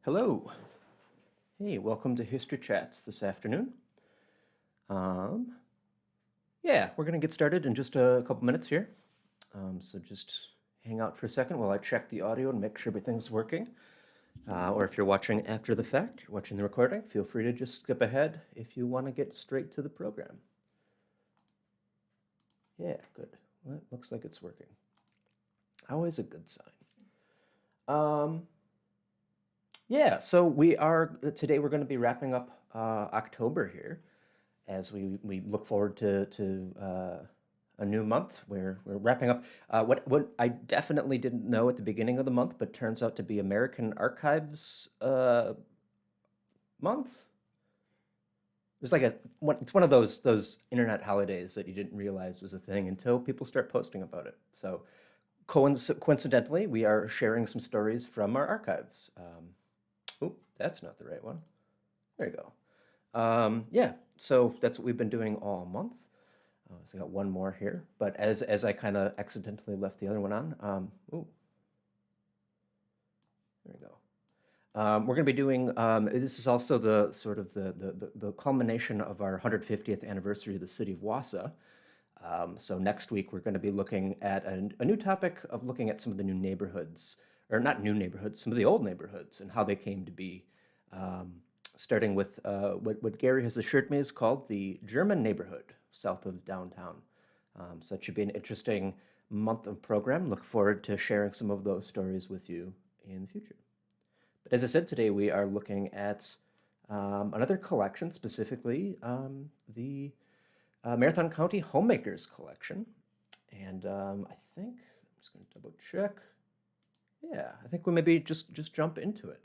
Hello. Hey, welcome to History Chats this afternoon. Um, yeah, we're going to get started in just a couple minutes here. So just hang out for a second while I check the audio and make sure everything's working. Or if you're watching after the fact, you're watching the recording, feel free to just skip ahead if you want to get straight to the program. Yeah, good. Well, it looks like it's working. Always a good sign. Yeah, so today we're going to be wrapping up October here as we look forward to a new month where we're wrapping up what I definitely didn't know at the beginning of the month, but turns out to be American Archives month. It's like it's one of those internet holidays that you didn't realize was a thing until people start posting about it. So coincidentally, we are sharing some stories from our archives. Oh, that's not the right one. There you go. Yeah, so that's what we've been doing all month. So I got one more here, but as I kind of accidentally left the other one on. Ooh, there we go. We're going to be doing. This is also the sort of the culmination of our 150th anniversary of the city of Wausau. So next week we're going to be looking at a new topic of looking at some of the new neighborhoods, or not new neighborhoods, some of the old neighborhoods and how they came to be. Starting with what Gary has assured me is called the German neighborhood south of downtown. So it should be an interesting month of program. Look forward to sharing some of those stories with you in the future. But as I said, today we are looking at another collection, specifically the Marathon County Homemakers Collection. And I think, I'm just going to double check. Yeah, I think we maybe just jump into it.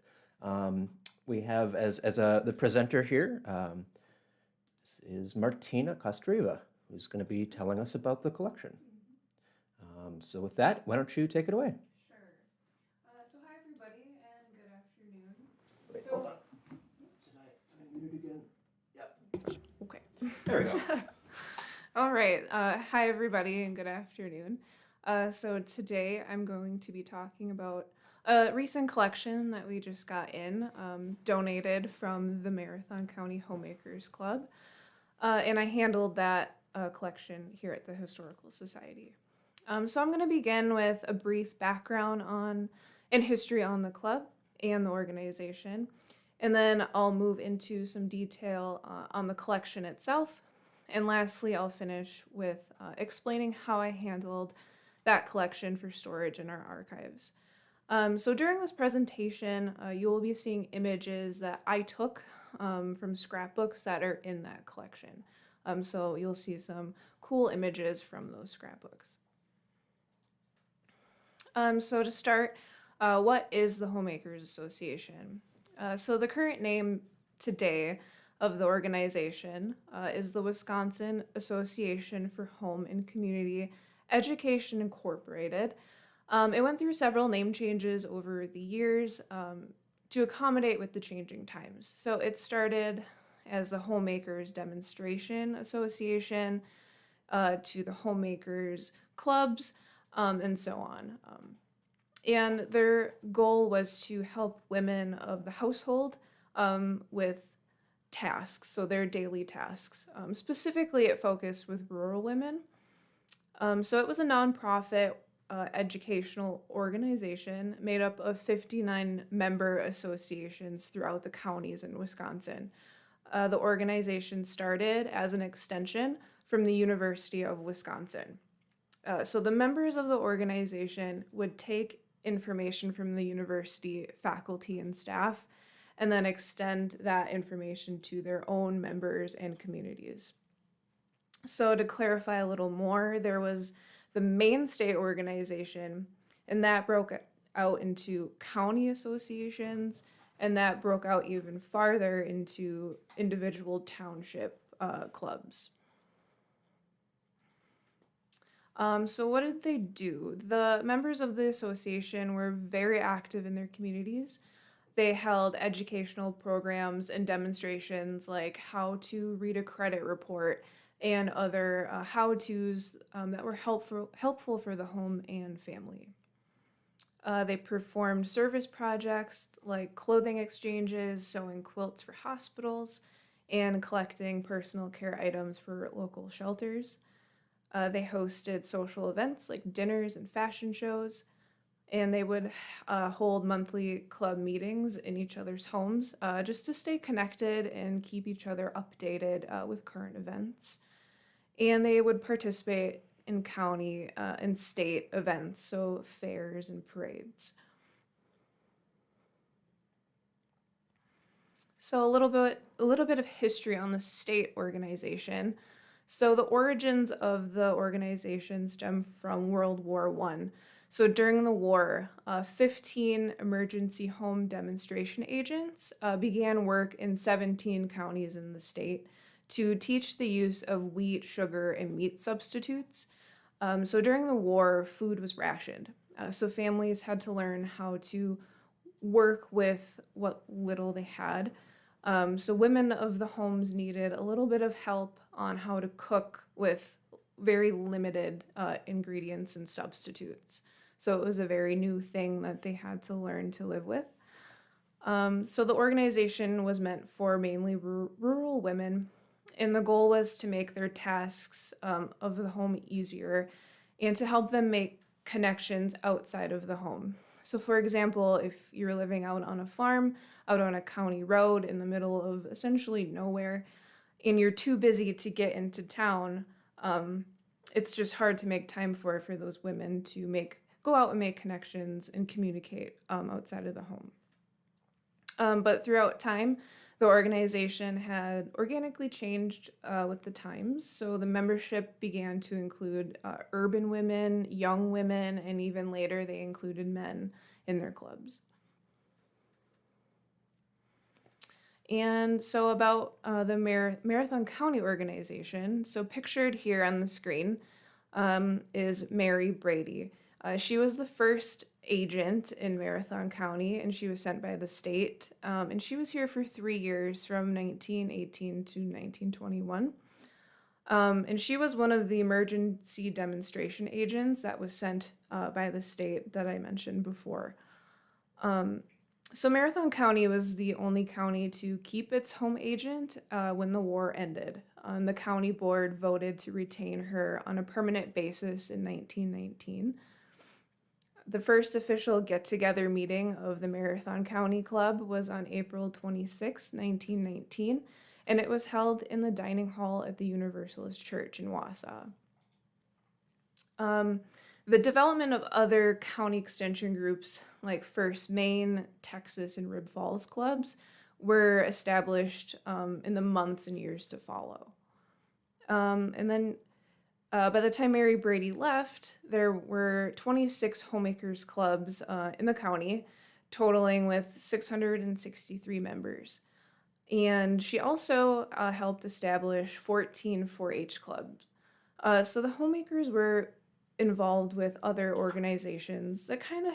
We have as the presenter here, this is Martina Kostreva, who's going to be telling us about the collection. So with that, why don't you take it away? Sure. So hi everybody and good afternoon. Wait, So, hold on. Did I mute it again? Yep. okay. There we go. All right. Hi everybody and good afternoon. So today I'm going to be talking about a recent collection that we just got in, donated from the Marathon County Homemakers Club. And I handled that collection here at the Historical Society. So I'm going to begin with a brief background and history on the club and the organization. And then I'll move into some detail on the collection itself. And lastly, I'll finish with explaining how I handled that collection for storage in our archives. So during this presentation, you will be seeing images that I took from scrapbooks that are in that collection. So you'll see some cool images from those scrapbooks. So to start, what is the Homemakers Association? So the current name today of the organization is the Wisconsin Association for Home and Community Education Incorporated. It went through several name changes over the years to accommodate with the changing times. So it started as the Homemakers Demonstration Association to the Homemakers Clubs, and so on. And their goal was to help women of the household with tasks, so their daily tasks. Specifically, it focused with rural women. So it was a nonprofit educational organization made up of 59 member associations throughout the counties in Wisconsin. The organization started as an extension from the University of Wisconsin. So the members of the organization would take information from the university faculty and staff and then extend that information to their own members and communities. So to clarify a little more, there was the mainstay organization, and that broke out into county associations, and that broke out even farther into individual township clubs. So what did they do? The members of the association were very active in their communities. They held educational programs and demonstrations like how to read a credit report and other how-tos that were helpful for the home and family. They performed service projects like clothing exchanges, sewing quilts for hospitals, and collecting personal care items for local shelters. They hosted social events like dinners and fashion shows, and they would hold monthly club meetings in each other's homes just to stay connected and keep each other updated with current events. And they would participate in county and state events, so fairs and parades. So a little bit of history on the state organization. So the origins of the organization stem from World War One. So during the war, 15 emergency home demonstration agents began work in 17 counties in the state to teach the use of wheat, sugar, and meat substitutes. So during the war, food was rationed. So families had to learn how to work with what little they had. So women of the homes needed a little bit of help on how to cook with very limited ingredients and substitutes. So it was a very new thing that they had to learn to live with. So the organization was meant for mainly rural women, and the goal was to make their tasks of the home easier and to help them make connections outside of the home. So for example, if you're living out on a farm, out on a county road in the middle of essentially nowhere, and you're too busy to get into town, it's just hard to make time for those women to go out and make connections and communicate outside of the home. But throughout time, the organization had organically changed with the times. So the membership began to include urban women, young women, and even later they included men in their clubs. And so about the Marathon County organization, so pictured here on the screen is Mary Brady. She was the first agent in Marathon County, and she was sent by the state. And she was here for 3 years, from 1918 to 1921. And she was one of the emergency demonstration agents that was sent by the state that I mentioned before. So Marathon County was the only county to keep its home agent when the war ended. The county board voted to retain her on a permanent basis in 1919. The first official get-together meeting of the Marathon County Club was on April 26, 1919, and it was held in the dining hall at the Universalist Church in Wausau. The development of other county extension groups like First Maine, Texas, and Rib Falls clubs were established in the months and years to follow. And then by the time Mary Brady left, there were 26 homemakers clubs in the county, totaling with 663 members. And she also helped establish 14 4-H clubs. So the homemakers were involved with other organizations that kind of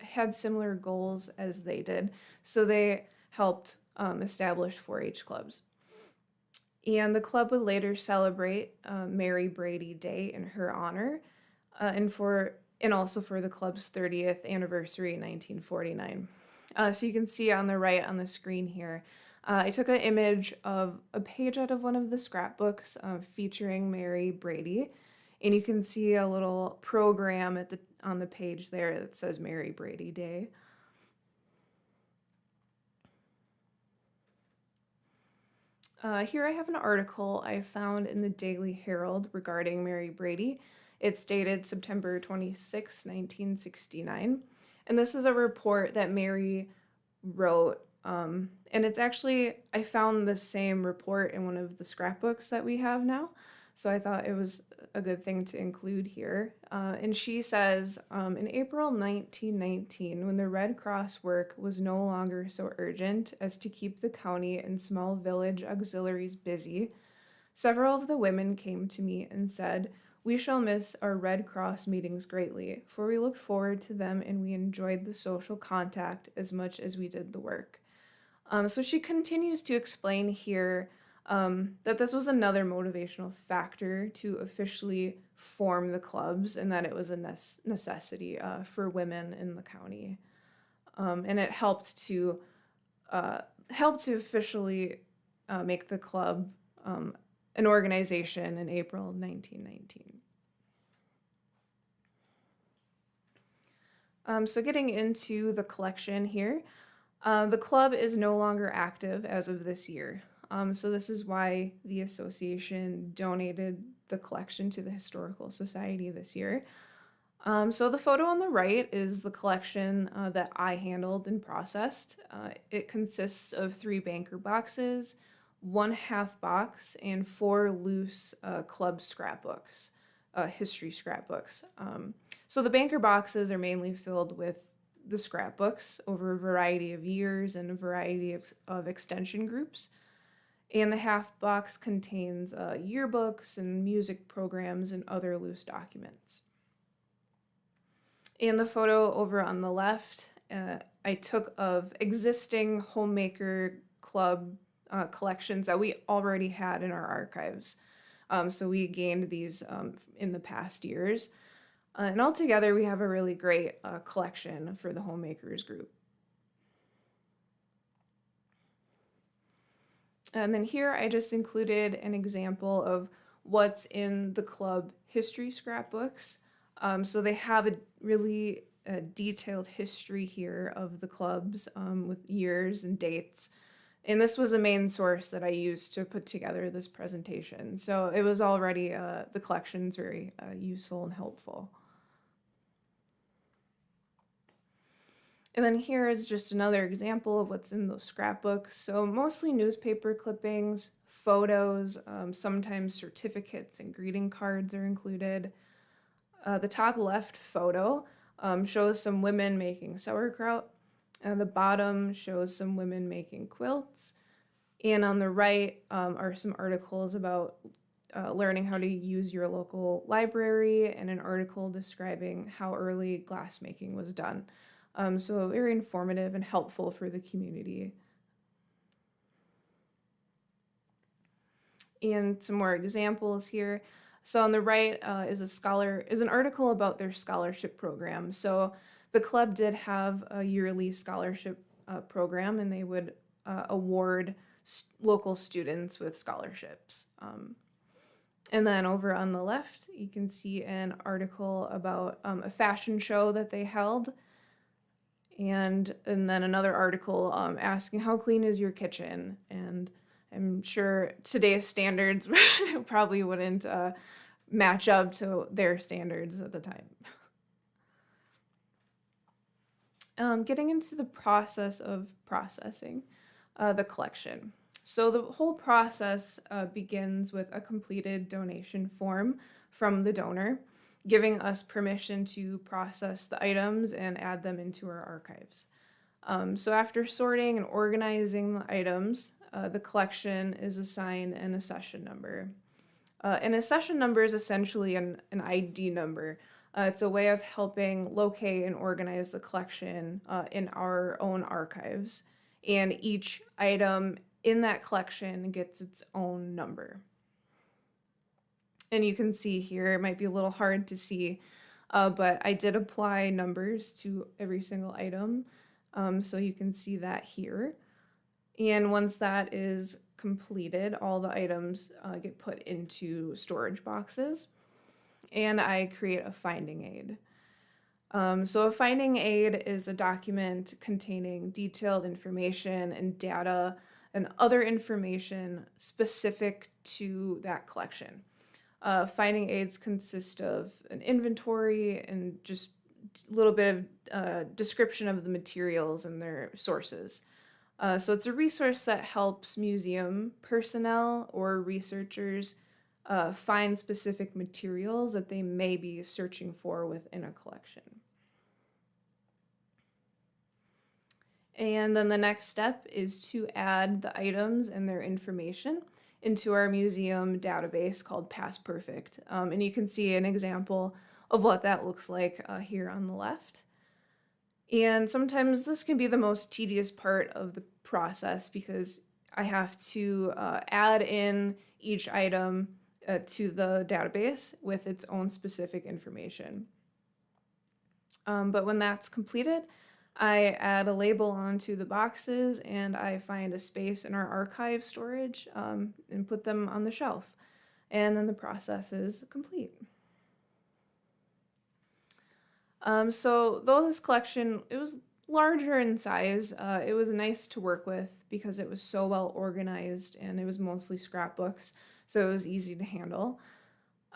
had similar goals as they did. So they helped establish 4-H clubs. And the club would later celebrate Mary Brady Day in her honor, and also for the club's 30th anniversary in 1949. So you can see on the right on the screen here, I took an image of a page out of one of the scrapbooks featuring Mary Brady, and you can see a little program on the page there that says Mary Brady Day. Here I have an article I found in the Daily Herald regarding Mary Brady. It's dated September 26, 1969. And this is a report that Mary wrote. And it's actually, I found the same report in one of the scrapbooks that we have now. So I thought it was a good thing to include here. And she says, in April 1919, when the Red Cross work was no longer so urgent as to keep the county and small village auxiliaries busy, several of the women came to me and said, "We shall miss our Red Cross meetings greatly, for we looked forward to them and we enjoyed the social contact as much as we did the work." So she continues to explain here that this was another motivational factor to officially form the clubs, and that it was a necessity for women in the county. And it helped to officially make the club an organization in April 1919. So getting into the collection here, the club is no longer active as of this year. So this is why the association donated the collection to the Historical Society this year. So the photo on the right is the collection that I handled and processed. It consists of 3 banker boxes, 1 half box, and 4 loose club scrapbooks, history scrapbooks. So the banker boxes are mainly filled with the scrapbooks over a variety of years and a variety of extension groups. And the half box contains yearbooks and music programs and other loose documents. And the photo over on the left, I took of existing homemaker club collections that we already had in our archives. So we gained these in the past years. And altogether, we have a really great collection for the homemakers group. And then here I just included an example of what's in the club history scrapbooks. So they have a really detailed history here of the clubs with years and dates. And this was a main source that I used to put together this presentation. So it was already, the collection's very useful and helpful. And then here is just another example of what's in those scrapbooks. So mostly newspaper clippings, photos, sometimes certificates and greeting cards are included. The top left photo shows some women making sauerkraut. And the bottom shows some women making quilts. And on the right are some articles about learning how to use your local library and an article describing how early glassmaking was done. So very informative and helpful for the community. And some more examples here. So on the right is an article about their scholarship program. So the club did have a yearly scholarship program, and they would award local students with scholarships. And then over on the left, you can see an article about a fashion show that they held. And then another article asking how clean is your kitchen? And I'm sure today's standards probably wouldn't match up to their standards at the time. Getting into the process of processing the collection. So the whole process begins with a completed donation form from the donor, giving us permission to process the items and add them into our archives. So after sorting and organizing the items, the collection is assigned an accession number. An accession number is essentially an ID number. It's a way of helping locate and organize the collection in our own archives. And each item in that collection gets its own number. And you can see here, it might be a little hard to see, but I did apply numbers to every single item. So you can see that here. And once that is completed, all the items get put into storage boxes. And I create a finding aid. So a finding aid is a document containing detailed information and data and other information specific to that collection. Finding aids consist of an inventory and just a little bit of description of the materials and their sources. So it's a resource that helps museum personnel or researchers find specific materials that they may be searching for within a collection. And then the next step is to add the items and their information into our museum database called Past Perfect. And you can see an example of what that looks like here on the left. And sometimes this can be the most tedious part of the process because I have to add in each item to the database with its own specific information. But when that's completed, I add a label onto the boxes and I find a space in our archive storage and put them on the shelf. And then the process is complete. So though this collection, it was larger in size, it was nice to work with because it was so well organized and it was mostly scrapbooks, so it was easy to handle.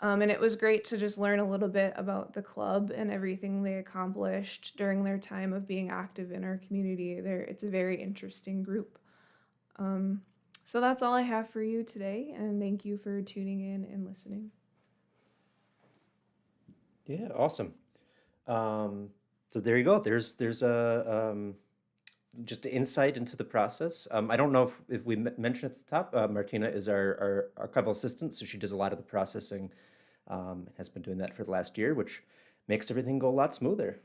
And it was great to just learn a little bit about the club and everything they accomplished during their time of being active in our community. It's a very interesting group. So that's all I have for you today, and thank you for tuning in and listening. Yeah, awesome. So there you go. There's a just an insight into the process. I don't know if we mentioned at the top, Martina is our archival assistant, so she does a lot of the processing, has been doing that for the last year, which makes everything go a lot smoother.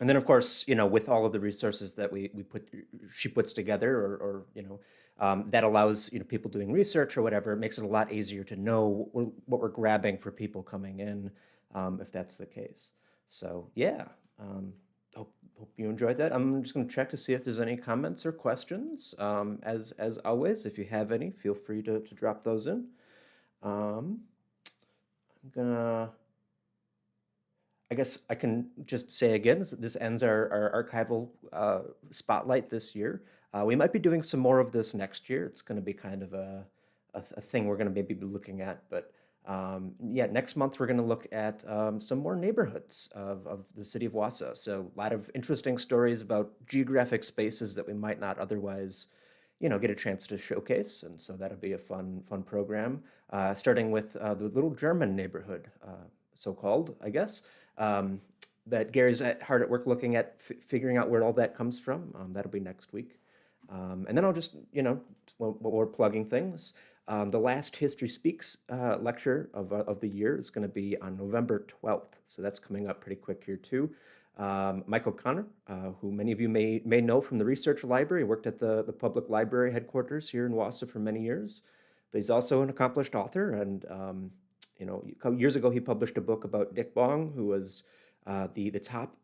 And then, of course, with all of the resources that she puts together, or that allows people doing research or whatever, it makes it a lot easier to know what we're grabbing for people coming in, if that's the case. So yeah, hope you enjoyed that. I'm just going to check to see if there's any comments or questions. As always, if you have any, feel free to drop those in. I'm gonna. I guess I can just say again, this ends our archival spotlight this year. We might be doing some more of this next year. It's going to be kind of a thing we're going to maybe be looking at. But yeah, next month we're going to look at some more neighborhoods of the city of Wausau. So a lot of interesting stories about geographic spaces that we might not otherwise, get a chance to showcase. And so that'll be a fun program, starting with the little German neighborhood, so-called, I guess. That Gary's hard at work looking at figuring out where all that comes from. That'll be next week. And then I'll just, while we're plugging things, the last History Speaks lecture of the year is going to be on November 12th. So that's coming up pretty quick here too. Mike O'Connor, who many of you may know from the Research Library, worked at the public library headquarters here in Wausau for many years. But he's also an accomplished author, and years ago he published a book about Dick Bong, who was the top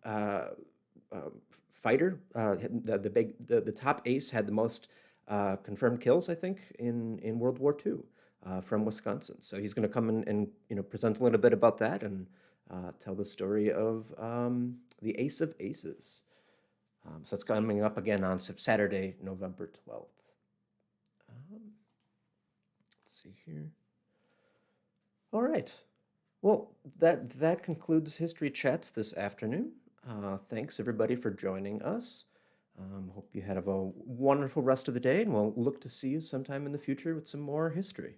fighter, the top ace, had the most confirmed kills, I think, in World War II, from Wisconsin. So he's going to come and present a little bit about that and tell the story of the Ace of Aces. So it's coming up again on Saturday, November 12th. Let's see here. All right. Well, that concludes History Chats this afternoon. Thanks, everybody, for joining us. Hope you have a wonderful rest of the day, and we'll look to see you sometime in the future with some more history.